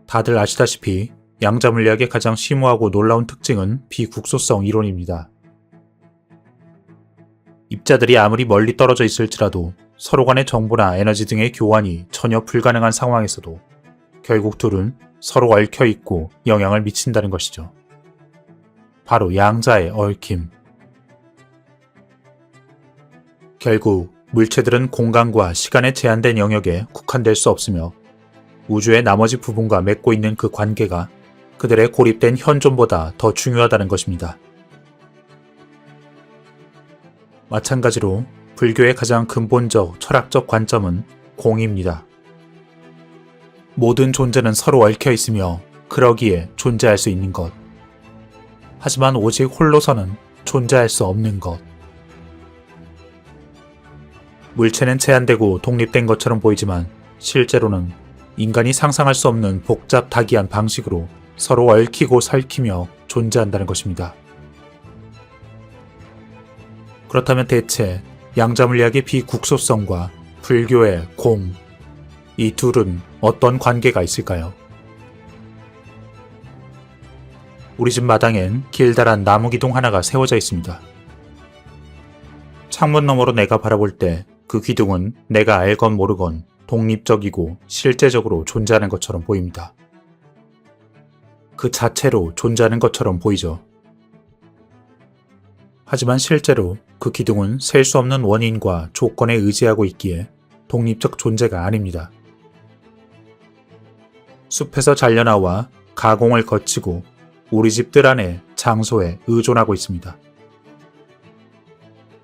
다들 아시다시피 양자물리학의 가장 심오하고 놀라운 특징은 비국소성 이론입니다. 입자들이 아무리 멀리 떨어져 있을지라도 서로 간의 정보나 에너지 등의 교환이 전혀 불가능한 상황에서도 결국 둘은 서로 얽혀 있고 영향을 미친다는 것이죠. 바로 양자의 얽힘. 결국 물체들은 공간과 시간의 제한된 영역에 국한될 수 없으며 우주의 나머지 부분과 맺고 있는 그 관계가 그들의 고립된 현존보다 더 중요하다는 것입니다. 마찬가지로 불교의 가장 근본적 철학적 관점은 공입니다. 모든 존재는 서로 얽혀 있으며 그러기에 존재할 수 있는 것. 하지만 오직 홀로서는 존재할 수 없는 것. 물체는 제한되고 독립된 것처럼 보이지만 실제로는 인간이 상상할 수 없는 복잡다기한 방식으로 서로 얽히고 설키며 존재한다는 것입니다. 그렇다면 대체 양자물리학의 비국소성과 불교의 공, 이 둘은 어떤 관계가 있을까요? 우리 집 마당엔 길다란 나무 기둥 하나가 세워져 있습니다. 창문 너머로 내가 바라볼 때 그 기둥은 내가 알건 모르건 독립적이고 실제적으로 존재하는 것처럼 보입니다. 그 자체로 존재하는 것처럼 보이죠. 하지만 실제로 그 기둥은 셀 수 없는 원인과 조건에 의지하고 있기에 독립적 존재가 아닙니다. 숲에서 잘려나와 가공을 거치고 우리 집 뜰 안의 장소에 의존하고 있습니다.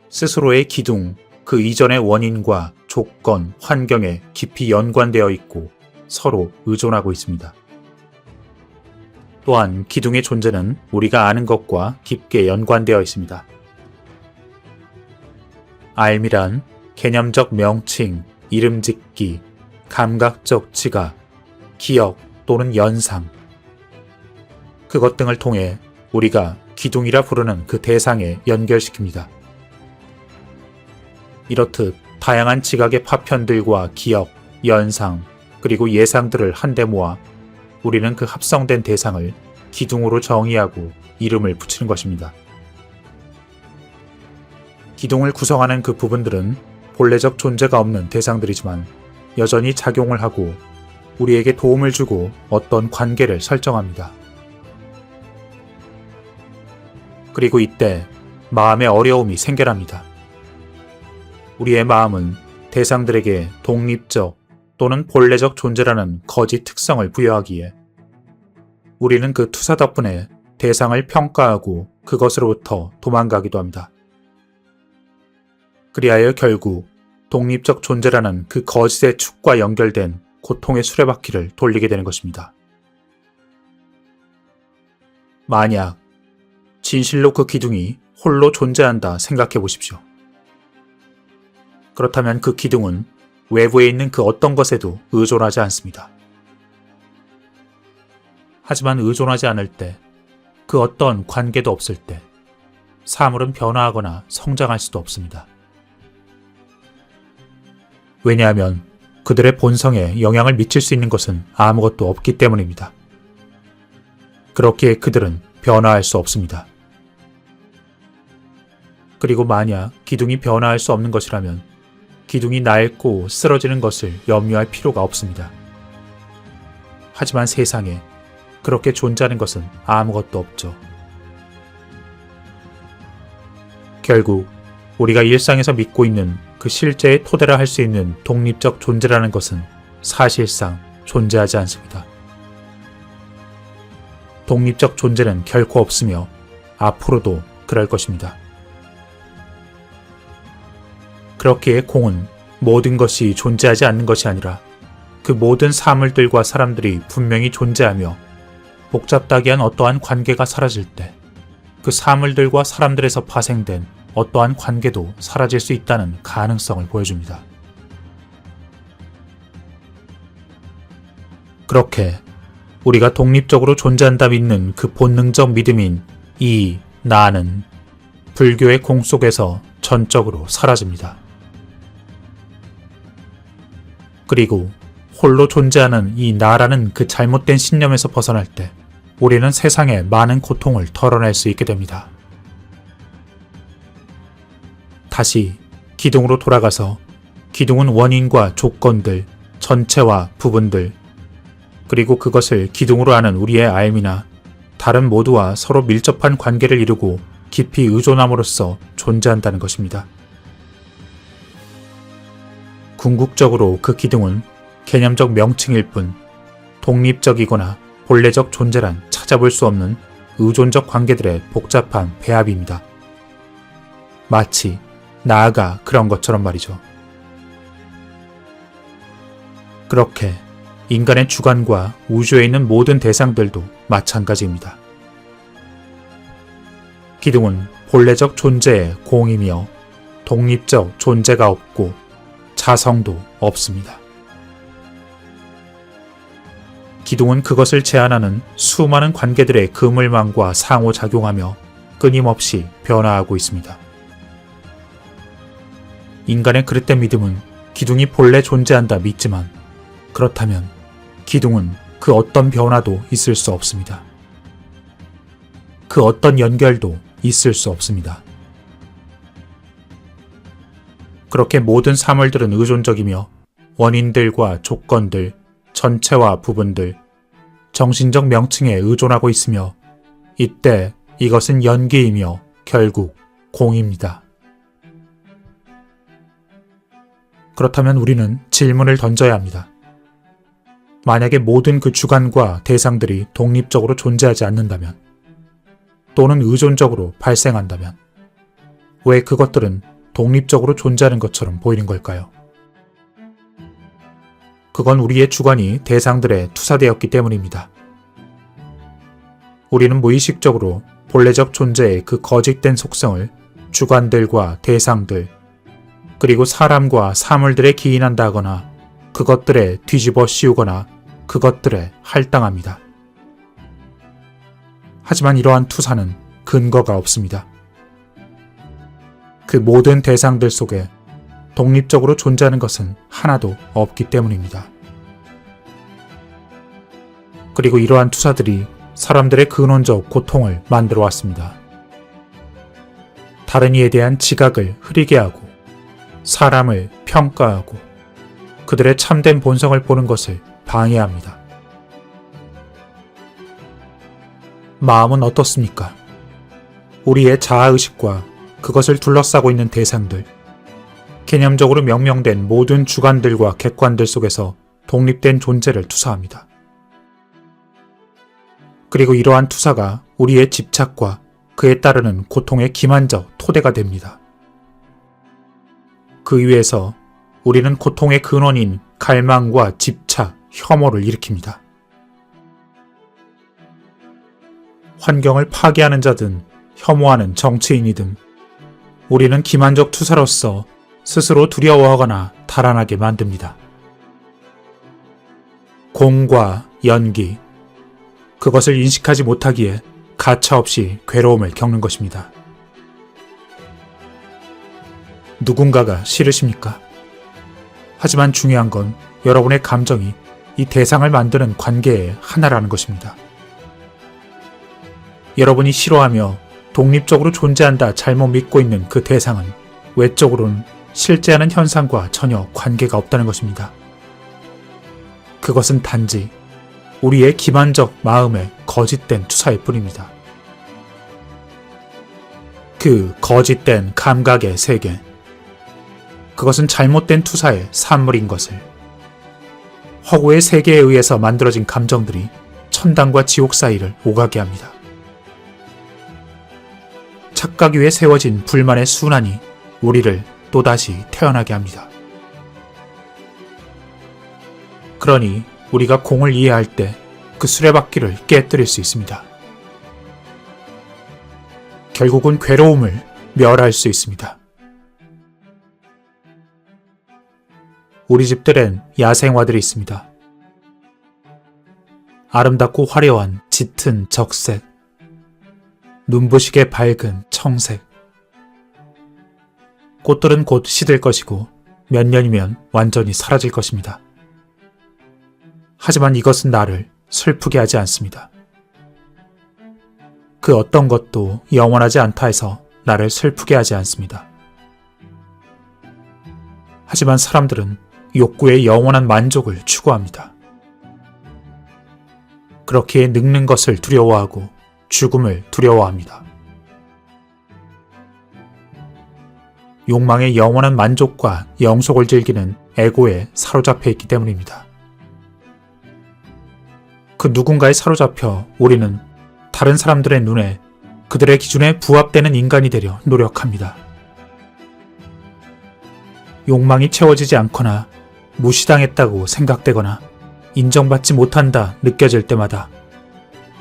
스스로의 기둥, 그 이전의 원인과 조건, 환경에 깊이 연관되어 있고 서로 의존하고 있습니다. 또한 기둥의 존재는 우리가 아는 것과 깊게 연관되어 있습니다. 알미란 개념적 명칭, 이름 짓기, 감각적 지각, 기억 또는 연상, 그것 등을 통해 우리가 기둥이라 부르는 그 대상에 연결시킵니다. 이렇듯 다양한 지각의 파편들과 기억, 연상, 그리고 예상들을 한데 모아 우리는 그 합성된 대상을 기둥으로 정의하고 이름을 붙이는 것입니다. 기둥을 구성하는 그 부분들은 본래적 존재가 없는 대상들이지만 여전히 작용을 하고 우리에게 도움을 주고 어떤 관계를 설정합니다. 그리고 이때 마음의 어려움이 생겨납니다. 우리의 마음은 대상들에게 독립적 또는 본래적 존재라는 거짓 특성을 부여하기에 우리는 그 투사 덕분에 대상을 평가하고 그것으로부터 도망가기도 합니다. 그리하여 결국 독립적 존재라는 그 거짓의 축과 연결된 고통의 수레바퀴를 돌리게 되는 것입니다. 만약 진실로 그 기둥이 홀로 존재한다 생각해 보십시오. 그렇다면 그 기둥은 외부에 있는 그 어떤 것에도 의존하지 않습니다. 하지만 의존하지 않을 때, 그 어떤 관계도 없을 때, 사물은 변화하거나 성장할 수도 없습니다. 왜냐하면 그들의 본성에 영향을 미칠 수 있는 것은 아무것도 없기 때문입니다. 그렇기에 그들은 변화할 수 없습니다. 그리고 만약 기둥이 변화할 수 없는 것이라면 기둥이 낡고 쓰러지는 것을 염려할 필요가 없습니다. 하지만 세상에 그렇게 존재하는 것은 아무것도 없죠. 결국 우리가 일상에서 믿고 있는 그 실제의 토대라 할 수 있는 독립적 존재라는 것은 사실상 존재하지 않습니다. 독립적 존재는 결코 없으며 앞으로도 그럴 것입니다. 그렇기에 공은 모든 것이 존재하지 않는 것이 아니라 그 모든 사물들과 사람들이 분명히 존재하며 복잡다기한 어떠한 관계가 사라질 때 그 사물들과 사람들에서 파생된 어떠한 관계도 사라질 수 있다는 가능성을 보여줍니다. 그렇게 우리가 독립적으로 존재한다 믿는 그 본능적 믿음인 이 나는 불교의 공 속에서 전적으로 사라집니다. 그리고 홀로 존재하는 이 나라는 그 잘못된 신념에서 벗어날 때 우리는 세상에 많은 고통을 덜어낼 수 있게 됩니다. 다시 기둥으로 돌아가서 기둥은 원인과 조건들, 전체와 부분들, 그리고 그것을 기둥으로 하는 우리의 알미나 다른 모두와 서로 밀접한 관계를 이루고 깊이 의존함으로써 존재한다는 것입니다. 궁극적으로 그 기둥은 개념적 명칭일 뿐 독립적이거나 본래적 존재란 찾아볼 수 없는 의존적 관계들의 복잡한 배합입니다. 마치 나아가 그런 것처럼 말이죠. 그렇게 인간의 주관과 우주에 있는 모든 대상들도 마찬가지입니다. 기둥은 본래적 존재의 공이며 독립적 존재가 없고 자성도 없습니다. 기둥은 그것을 제한하는 수많은 관계들의 그물망과 상호작용하며 끊임없이 변화하고 있습니다. 인간의 그릇된 믿음은 기둥이 본래 존재한다 믿지만 그렇다면 기둥은 그 어떤 변화도 있을 수 없습니다. 그 어떤 연결도 있을 수 없습니다. 그렇게 모든 사물들은 의존적이며 원인들과 조건들, 전체와 부분들, 정신적 명칭에 의존하고 있으며 이때 이것은 연기이며 결국 공입니다. 그렇다면 우리는 질문을 던져야 합니다. 만약에 모든 그 주관과 대상들이 독립적으로 존재하지 않는다면 또는 의존적으로 발생한다면 왜 그것들은 독립적으로 존재하는 것처럼 보이는 걸까요? 그건 우리의 주관이 대상들에 투사되었기 때문입니다. 우리는 무의식적으로 본래적 존재의 그 거짓된 속성을 주관들과 대상들, 그리고 사람과 사물들에 기인한다 하거나 그것들에 뒤집어 씌우거나 그것들에 할당합니다. 하지만 이러한 투사는 근거가 없습니다. 그 모든 대상들 속에 독립적으로 존재하는 것은 하나도 없기 때문입니다. 그리고 이러한 투사들이 사람들의 근원적 고통을 만들어 왔습니다. 다른 이에 대한 지각을 흐리게 하고 사람을 평가하고 그들의 참된 본성을 보는 것을 방해합니다. 마음은 어떻습니까? 우리의 자아의식과 그것을 둘러싸고 있는 대상들, 개념적으로 명명된 모든 주관들과 객관들 속에서 독립된 존재를 투사합니다. 그리고 이러한 투사가 우리의 집착과 그에 따르는 고통의 기만적 토대가 됩니다. 그 위에서 우리는 고통의 근원인 갈망과 집착, 혐오를 일으킵니다. 환경을 파괴하는 자든 혐오하는 정치인이든 우리는 기만적 투사로서 스스로 두려워하거나 달아나게 만듭니다. 공과 연기, 그것을 인식하지 못하기에 가차없이 괴로움을 겪는 것입니다. 누군가가 싫으십니까? 하지만 중요한 건 여러분의 감정이 이 대상을 만드는 관계의 하나라는 것입니다. 여러분이 싫어하며 독립적으로 존재한다 잘못 믿고 있는 그 대상은 외적으로는 실제하는 현상과 전혀 관계가 없다는 것입니다. 그것은 단지 우리의 기만적 마음의 거짓된 투사일 뿐입니다. 그 거짓된 감각의 세계, 그것은 잘못된 투사의 산물인 것을, 허구의 세계에 의해서 만들어진 감정들이 천당과 지옥 사이를 오가게 합니다. 착각 위에 세워진 불만의 순환이 우리를 또다시 태어나게 합니다. 그러니 우리가 공을 이해할 때 그 수레바퀴를 깨뜨릴 수 있습니다. 결국은 괴로움을 멸할 수 있습니다. 우리 집들엔 야생화들이 있습니다. 아름답고 화려한 짙은 적색, 눈부시게 밝은 청색. 꽃들은 곧 시들 것이고 몇 년이면 완전히 사라질 것입니다. 하지만 이것은 나를 슬프게 하지 않습니다. 그 어떤 것도 영원하지 않다 해서 나를 슬프게 하지 않습니다. 하지만 사람들은 욕구의 영원한 만족을 추구합니다. 그렇기에 늙는 것을 두려워하고 죽음을 두려워합니다. 욕망의 영원한 만족과 영속을 즐기는 에고에 사로잡혀 있기 때문입니다. 그 누군가에 사로잡혀 우리는 다른 사람들의 눈에 그들의 기준에 부합되는 인간이 되려 노력합니다. 욕망이 채워지지 않거나 무시당했다고 생각되거나 인정받지 못한다 느껴질 때마다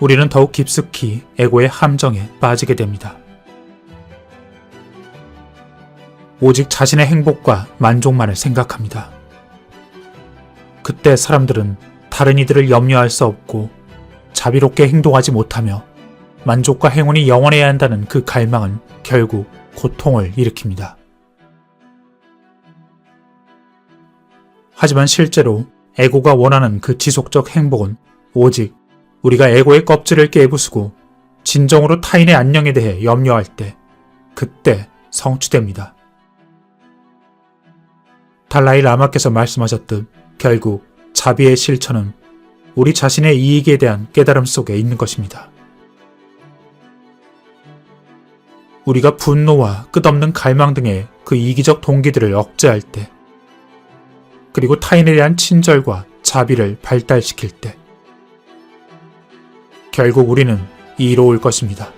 우리는 더욱 깊숙이 에고의 함정에 빠지게 됩니다. 오직 자신의 행복과 만족만을 생각합니다. 그때 사람들은 다른 이들을 염려할 수 없고 자비롭게 행동하지 못하며 만족과 행운이 영원해야 한다는 그 갈망은 결국 고통을 일으킵니다. 하지만 실제로 에고가 원하는 그 지속적 행복은 오직 우리가 에고의 껍질을 깨부수고 진정으로 타인의 안녕에 대해 염려할 때 그때 성취됩니다. 달라이 라마께서 말씀하셨듯 결국 자비의 실천은 우리 자신의 이익에 대한 깨달음 속에 있는 것입니다. 우리가 분노와 끝없는 갈망 등의 그 이기적 동기들을 억제할 때, 그리고 타인에 대한 친절과 자비를 발달시킬 때, 결국 우리는 이로울 것입니다.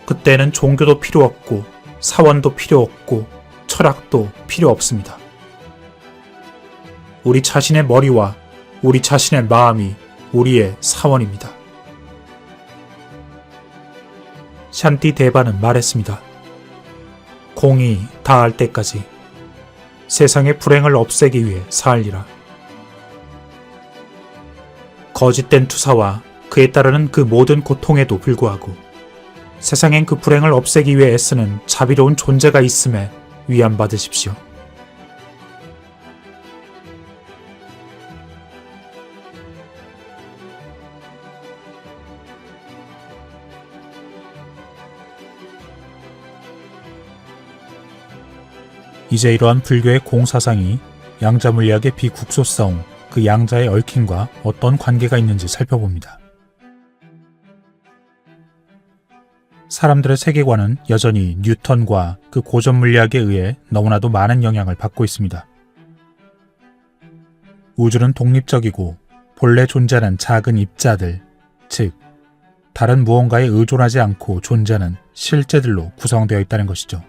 그때는 종교도 필요 없고 사원도 필요 없고 철학도 필요 없습니다. 우리 자신의 머리와 우리 자신의 마음이 우리의 사원입니다. 샨티 데바는 말했습니다. 공이 다할 때까지 세상의 불행을 없애기 위해 살리라. 거짓된 투사와 그에 따르는 그 모든 고통에도 불구하고 세상엔 그 불행을 없애기 위해 애쓰는 자비로운 존재가 있음에 위안받으십시오. 이제 이러한 불교의 공사상이 양자물리학의 비국소성, 그 양자의 얽힘과 어떤 관계가 있는지 살펴봅니다. 사람들의 세계관은 여전히 뉴턴과 그 고전 물리학에 의해 너무나도 많은 영향을 받고 있습니다. 우주는 독립적이고 본래 존재하는 작은 입자들, 즉 다른 무언가에 의존하지 않고 존재하는 실제들로 구성되어 있다는 것이죠.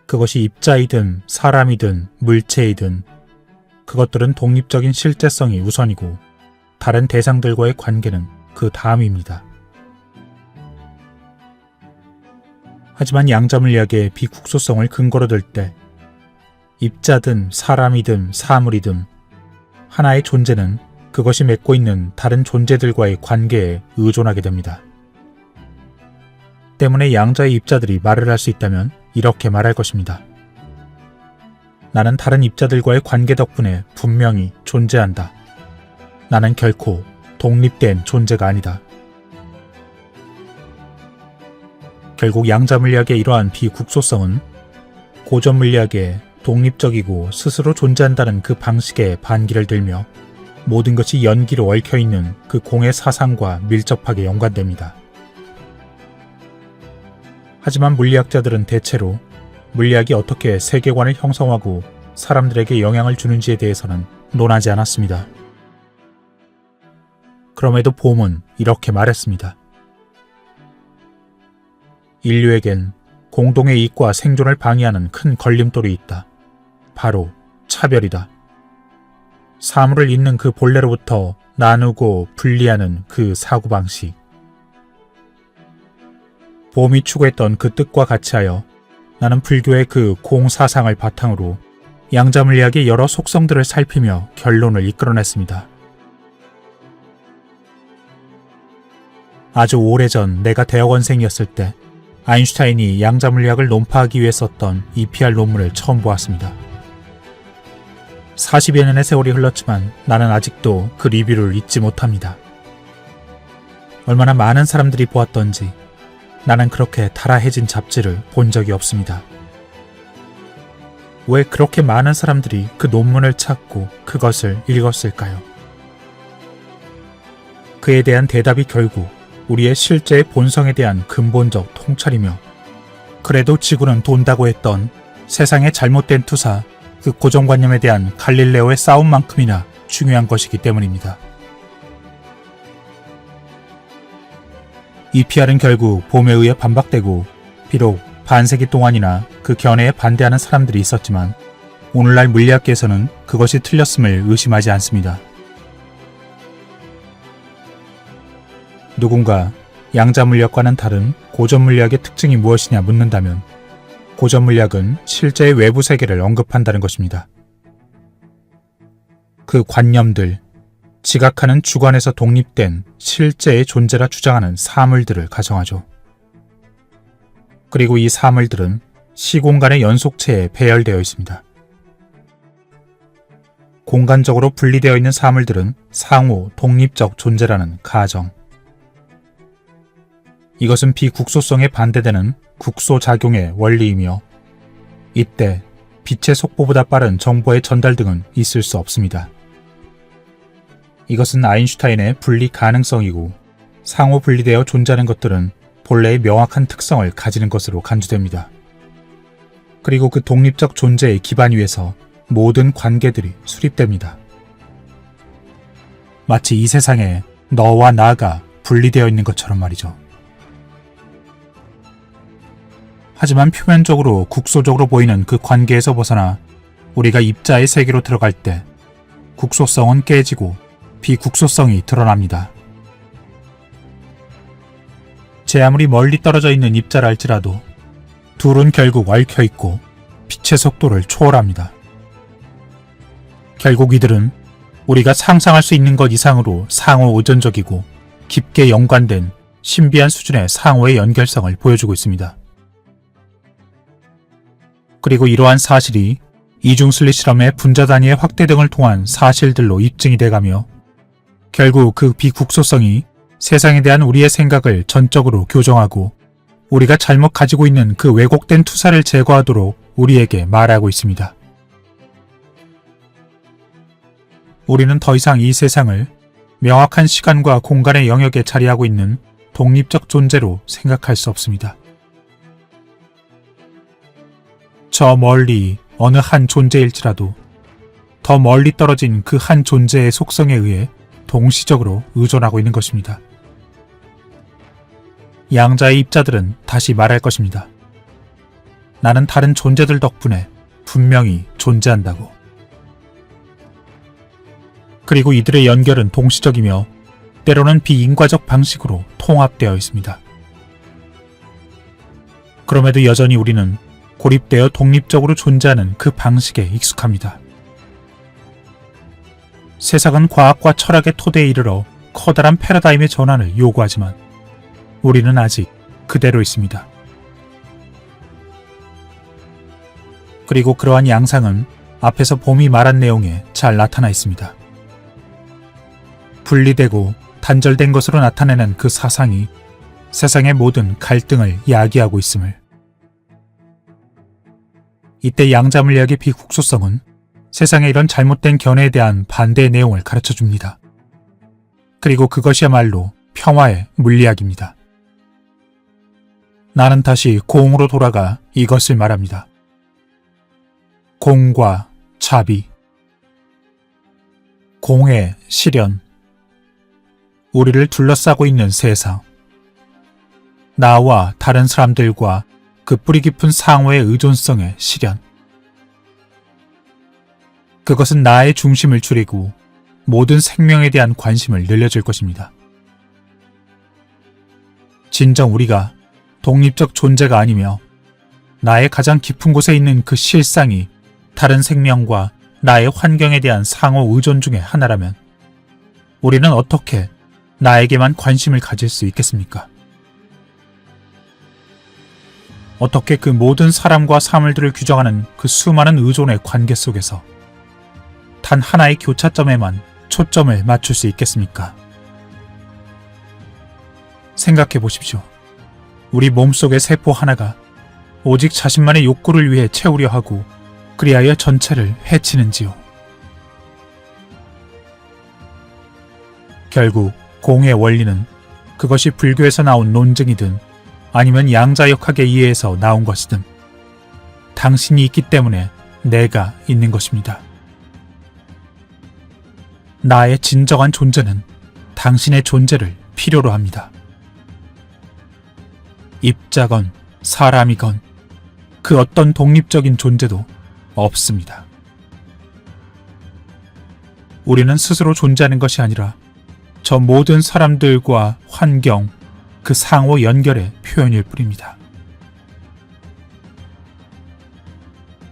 그것이 입자이든 사람이든 물체이든 그것들은 독립적인 실제성이 우선이고 다른 대상들과의 관계는 그 다음입니다. 하지만 양자물리학의 비국소성을 근거로 들 때 입자든 사람이든 사물이든 하나의 존재는 그것이 맺고 있는 다른 존재들과의 관계에 의존하게 됩니다. 때문에 양자의 입자들이 말을 할 수 있다면 이렇게 말할 것입니다. 나는 다른 입자들과의 관계 덕분에 분명히 존재한다. 나는 결코 독립된 존재가 아니다. 결국 양자물리학의 이러한 비국소성은 고전물리학의 독립적이고 스스로 존재한다는 그 방식에 반기를 들며 모든 것이 연기로 얽혀있는 그 공의 사상과 밀접하게 연관됩니다. 하지만 물리학자들은 대체로 물리학이 어떻게 세계관을 형성하고 사람들에게 영향을 주는지에 대해서는 논하지 않았습니다. 그럼에도 봄은 이렇게 말했습니다. 인류에겐 공동의 이익과 생존을 방해하는 큰 걸림돌이 있다. 바로 차별이다. 사물을 잇는 그 본래로부터 나누고 분리하는 그 사고방식. 봄이 추구했던 그 뜻과 같이 하여 나는 불교의 그 공사상을 바탕으로 양자물리학의 여러 속성들을 살피며 결론을 이끌어냈습니다. 아주 오래전 내가 대학원생이었을 때 아인슈타인이 양자물리학을 논파하기 위해 썼던 EPR 논문을 처음 보았습니다. 40여 년의 세월이 흘렀지만 나는 아직도 그 리뷰를 잊지 못합니다. 얼마나 많은 사람들이 보았던지 나는 그렇게 달아해진 잡지를 본 적이 없습니다. 왜 그렇게 많은 사람들이 그 논문을 찾고 그것을 읽었을까요? 그에 대한 대답이 결국 우리의 실제의 본성에 대한 근본적 통찰이며 그래도 지구는 돈다고 했던 세상의 잘못된 투사, 그 고정관념에 대한 갈릴레오의 싸움만큼이나 중요한 것이기 때문입니다. EPR은 결국 봄에 의해 반박되고 비록 반세기 동안이나 그 견해에 반대하는 사람들이 있었지만 오늘날 물리학계에서는 그것이 틀렸음을 의심하지 않습니다. 누군가 양자물리학과는 다른 고전물리학의 특징이 무엇이냐 묻는다면 고전물리학은 실제의 외부 세계를 언급한다는 것입니다. 그 관념들, 지각하는 주관에서 독립된 실제의 존재라 주장하는 사물들을 가정하죠. 그리고 이 사물들은 시공간의 연속체에 배열되어 있습니다. 공간적으로 분리되어 있는 사물들은 상호 독립적 존재라는 가정. 이것은 비국소성에 반대되는 국소작용의 원리이며 이때 빛의 속보보다 빠른 정보의 전달 등은 있을 수 없습니다. 이것은 아인슈타인의 분리 가능성이고 상호 분리되어 존재하는 것들은 본래의 명확한 특성을 가지는 것으로 간주됩니다. 그리고 그 독립적 존재의 기반 위에서 모든 관계들이 수립됩니다. 마치 이 세상에 너와 나가 분리되어 있는 것처럼 말이죠. 하지만 표면적으로 국소적으로 보이는 그 관계에서 벗어나 우리가 입자의 세계로 들어갈 때 국소성은 깨지고 비국소성이 드러납니다. 제 아무리 멀리 떨어져 있는 입자라 할지라도 둘은 결국 얽혀있고 빛의 속도를 초월합니다. 결국 이들은 우리가 상상할 수 있는 것 이상으로 상호 의존적이고 깊게 연관된 신비한 수준의 상호의 연결성을 보여주고 있습니다. 그리고 이러한 사실이 이중슬릿 실험의 분자 단위의 확대 등을 통한 사실들로 입증이 돼가며 결국 그 비국소성이 세상에 대한 우리의 생각을 전적으로 교정하고 우리가 잘못 가지고 있는 그 왜곡된 투사를 제거하도록 우리에게 말하고 있습니다. 우리는 더 이상 이 세상을 명확한 시간과 공간의 영역에 자리하고 있는 독립적 존재로 생각할 수 없습니다. 저 멀리 어느 한 존재일지라도 더 멀리 떨어진 그 한 존재의 속성에 의해 동시적으로 의존하고 있는 것입니다. 양자의 입자들은 다시 말할 것입니다. 나는 다른 존재들 덕분에 분명히 존재한다고. 그리고 이들의 연결은 동시적이며 때로는 비인과적 방식으로 통합되어 있습니다. 그럼에도 여전히 우리는 고립되어 독립적으로 존재하는 그 방식에 익숙합니다. 세상은 과학과 철학의 토대에 이르러 커다란 패러다임의 전환을 요구하지만 우리는 아직 그대로 있습니다. 그리고 그러한 양상은 앞에서 봄이 말한 내용에 잘 나타나 있습니다. 분리되고 단절된 것으로 나타내는 그 사상이 세상의 모든 갈등을 야기하고 있음을. 이때 양자물리학의 비국소성은 세상의 이런 잘못된 견해에 대한 반대의 내용을 가르쳐줍니다. 그리고 그것이야말로 평화의 물리학입니다. 나는 다시 공으로 돌아가 이것을 말합니다. 공과 자비, 공의 실현, 우리를 둘러싸고 있는 세상, 나와 다른 사람들과 그 뿌리 깊은 상호의 의존성의 실현. 그것은 나의 중심을 줄이고 모든 생명에 대한 관심을 늘려줄 것입니다. 진정 우리가 독립적 존재가 아니며 나의 가장 깊은 곳에 있는 그 실상이 다른 생명과 나의 환경에 대한 상호 의존 중의 하나라면 우리는 어떻게 나에게만 관심을 가질 수 있겠습니까? 어떻게 그 모든 사람과 사물들을 규정하는 그 수많은 의존의 관계 속에서 단 하나의 교차점에만 초점을 맞출 수 있겠습니까? 생각해 보십시오. 우리 몸속의 세포 하나가 오직 자신만의 욕구를 위해 채우려 하고 그리하여 전체를 해치는지요. 결국 공의 원리는 그것이 불교에서 나온 논증이든 아니면 양자역학에 의해서 나온 것이든 당신이 있기 때문에 내가 있는 것입니다. 나의 진정한 존재는 당신의 존재를 필요로 합니다. 입자건 사람이건 그 어떤 독립적인 존재도 없습니다. 우리는 스스로 존재하는 것이 아니라 저 모든 사람들과 환경, 그 상호 연결의 표현일 뿐입니다.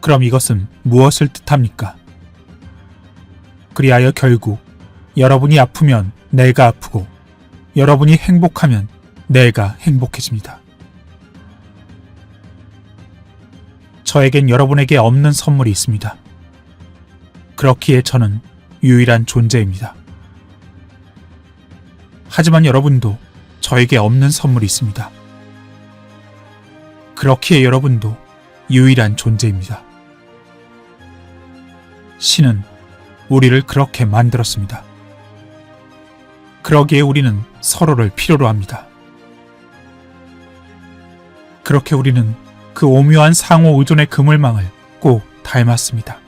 그럼 이것은 무엇을 뜻합니까? 그리하여 결국 여러분이 아프면 내가 아프고 여러분이 행복하면 내가 행복해집니다. 저에겐 여러분에게 없는 선물이 있습니다. 그렇기에 저는 유일한 존재입니다. 하지만 여러분도 저에게 없는 선물이 있습니다. 그렇기에 여러분도 유일한 존재입니다. 신은 우리를 그렇게 만들었습니다. 그러기에 우리는 서로를 필요로 합니다. 그렇게 우리는 그 오묘한 상호 의존의 그물망을 꼭 닮았습니다.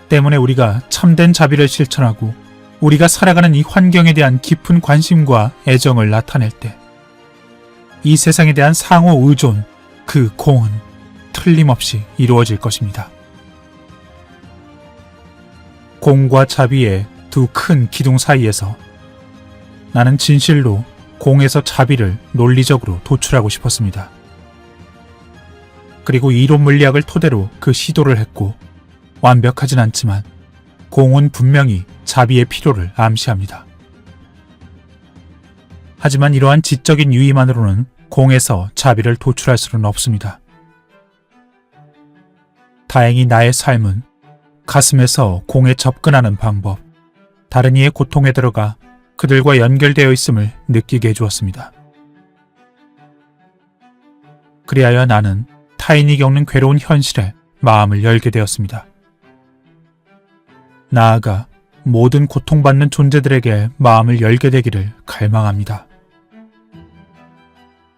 때문에 우리가 참된 자비를 실천하고 우리가 살아가는 이 환경에 대한 깊은 관심과 애정을 나타낼 때 이 세상에 대한 상호 의존, 그 공은 틀림없이 이루어질 것입니다. 공과 자비의 두 큰 기둥 사이에서 나는 진실로 공에서 자비를 논리적으로 도출하고 싶었습니다. 그리고 이론 물리학을 토대로 그 시도를 했고 완벽하진 않지만 공은 분명히 자비의 필요를 암시합니다. 하지만 이러한 지적인 유의만으로는 공에서 자비를 도출할 수는 없습니다. 다행히 나의 삶은 가슴에서 공에 접근하는 방법, 다른 이의 고통에 들어가 그들과 연결되어 있음을 느끼게 해주었습니다. 그리하여 나는 타인이 겪는 괴로운 현실에 마음을 열게 되었습니다. 나아가 모든 고통받는 존재들에게 마음을 열게 되기를 갈망합니다.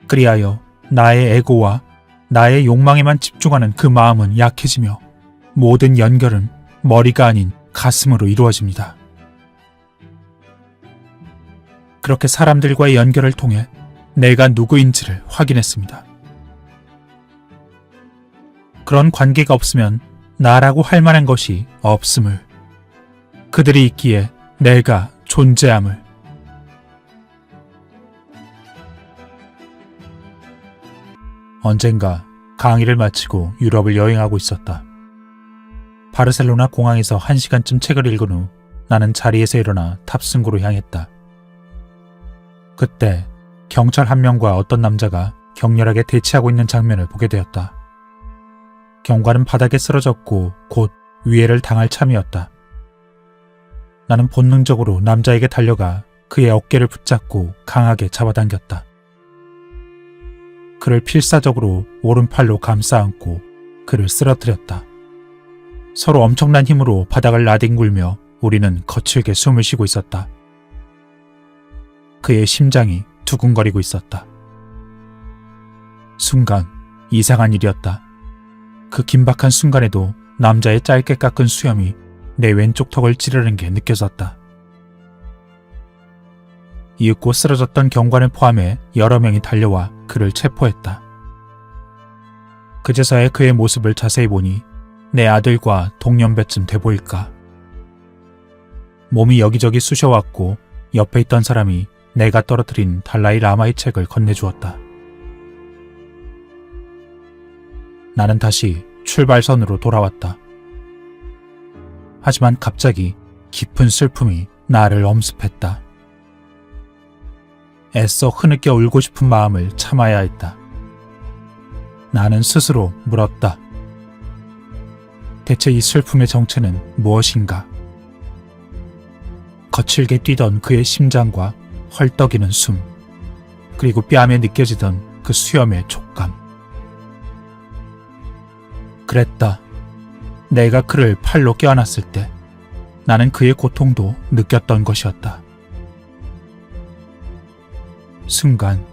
그리하여 나의 에고와 나의 욕망에만 집중하는 그 마음은 약해지며 모든 연결은 머리가 아닌 가슴으로 이루어집니다. 그렇게 사람들과의 연결을 통해 내가 누구인지를 확인했습니다. 그런 관계가 없으면 나라고 할 만한 것이 없음을, 그들이 있기에 내가 존재함을. 언젠가 강의를 마치고 유럽을 여행하고 있었다. 바르셀로나 공항에서 1시간쯤 책을 읽은 후 나는 자리에서 일어나 탑승구로 향했다. 그때 경찰 한 명과 어떤 남자가 격렬하게 대치하고 있는 장면을 보게 되었다. 경관은 바닥에 쓰러졌고 곧 위해를 당할 참이었다. 나는 본능적으로 남자에게 달려가 그의 어깨를 붙잡고 강하게 잡아당겼다. 그를 필사적으로 오른팔로 감싸 안고 그를 쓰러뜨렸다. 서로 엄청난 힘으로 바닥을 나뒹굴며 우리는 거칠게 숨을 쉬고 있었다. 그의 심장이 두근거리고 있었다. 순간 이상한 일이었다. 그 긴박한 순간에도 남자의 짧게 깎은 수염이 내 왼쪽 턱을 찌르는 게 느껴졌다. 이윽고 쓰러졌던 경관을 포함해 여러 명이 달려와 그를 체포했다. 그제서야 그의 모습을 자세히 보니 내 아들과 동년배쯤 돼 보일까. 몸이 여기저기 쑤셔왔고 옆에 있던 사람이 내가 떨어뜨린 달라이 라마의 책을 건네주었다. 나는 다시 출발선으로 돌아왔다. 하지만 갑자기 깊은 슬픔이 나를 엄습했다. 애써 흐느껴 울고 싶은 마음을 참아야 했다. 나는 스스로 물었다. 대체 이 슬픔의 정체는 무엇인가? 거칠게 뛰던 그의 심장과 헐떡이는 숨, 그리고 뺨에 느껴지던 그 수염의 촉감. 그랬다. 내가 그를 팔로 껴안았을 때 나는 그의 고통도 느꼈던 것이었다. 순간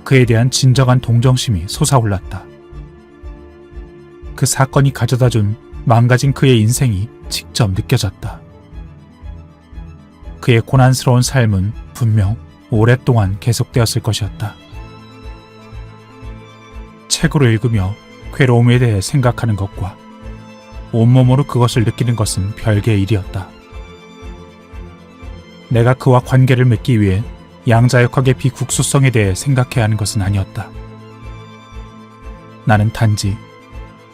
그에 대한 진정한 동정심이 솟아올랐다. 그 사건이 가져다준 망가진 그의 인생이 직접 느껴졌다. 그의 고난스러운 삶은 분명 오랫동안 계속되었을 것이었다. 책으로 읽으며 괴로움에 대해 생각하는 것과 온몸으로 그것을 느끼는 것은 별개의 일이었다. 내가 그와 관계를 맺기 위해 양자역학의 비국수성에 대해 생각해야 하는 것은 아니었다. 나는 단지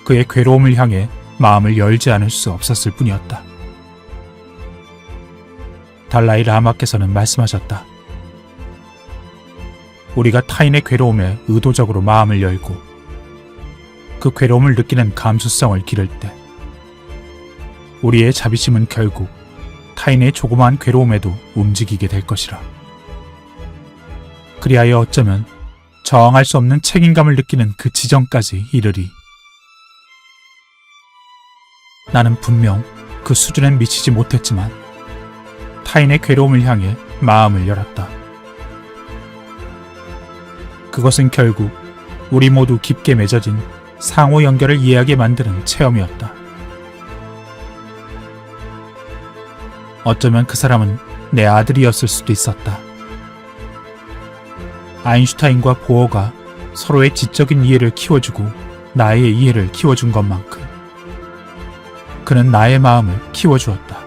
그의 괴로움을 향해 마음을 열지 않을 수 없었을 뿐이었다. 달라이 라마께서는 말씀하셨다. 우리가 타인의 괴로움에 의도적으로 마음을 열고 그 괴로움을 느끼는 감수성을 기를 때 우리의 자비심은 결국 타인의 조그마한 괴로움에도 움직이게 될 것이라. 그리하여 어쩌면 저항할 수 없는 책임감을 느끼는 그 지점까지 이르리. 나는 분명 그 수준엔 미치지 못했지만 타인의 괴로움을 향해 마음을 열었다. 그것은 결국 우리 모두 깊게 맺어진 상호 연결을 이해하게 만드는 체험이었다. 어쩌면 그 사람은 내 아들이었을 수도 있었다. 아인슈타인과 보어가 서로의 지적인 이해를 키워주고 나의 이해를 키워준 것만큼 그는 나의 마음을 키워주었다.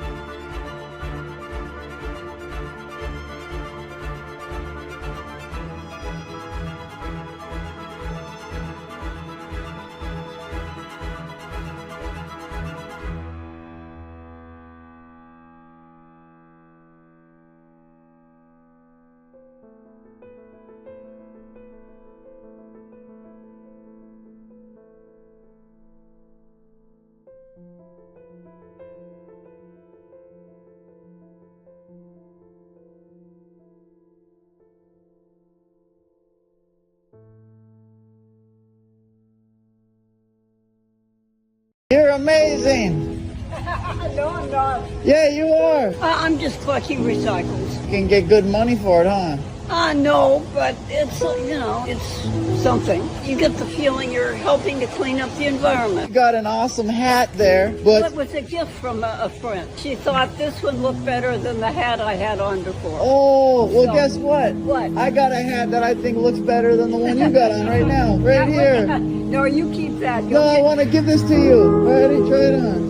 You're amazing. No, I'm not. Yeah, you are. I'm just collecting recycles. You can get good money for it, huh? No, but it's, it's something. You get the feeling you're helping to clean up the You environment. got an awesome hat there, It but was a gift from a friend. She thought this would look better than the hat I had on before. oh, well, So- guess what? What? I got a hat that I think looks better than the one you got on right now, right here. No, you keep that. No, I want to give this to you. Ready? Try it on.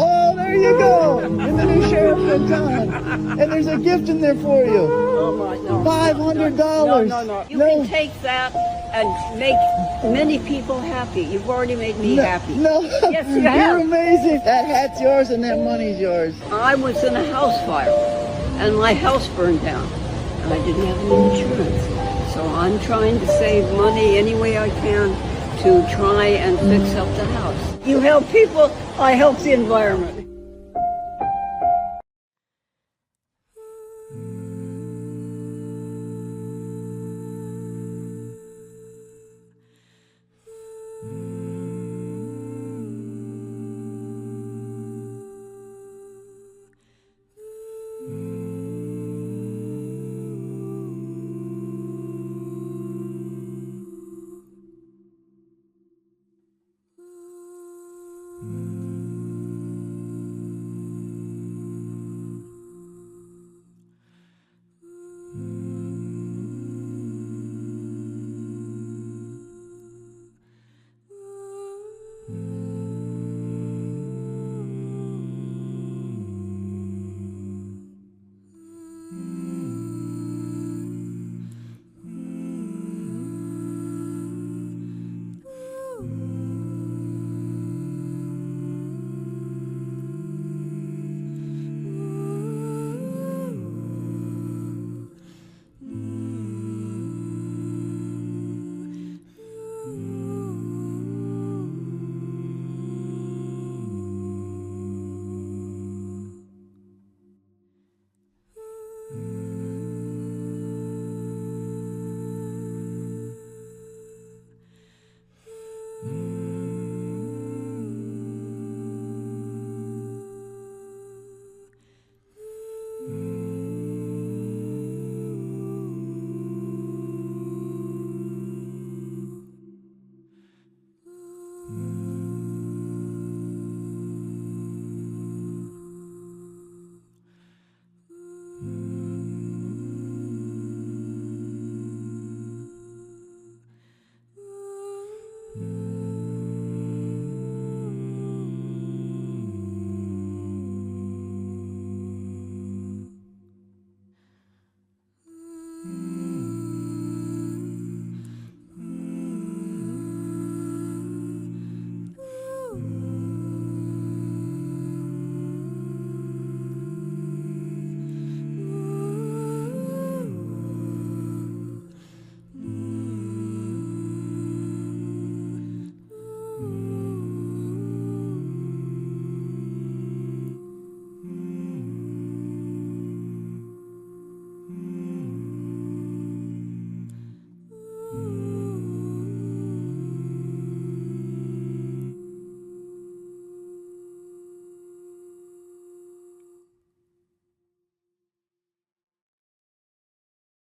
Oh, there you go. And the new sheriff in town. And there's a gift in there for you. Oh my, no. $500. No. You can take that and make many people happy. You've already made me happy. No, Yes, you you're have. amazing. That hat's yours and that money's yours. I was in a house fire and my house burned down and I didn't have any insurance. So I'm trying to save money any way I can to try and fix up the house. You help people, I help the environment.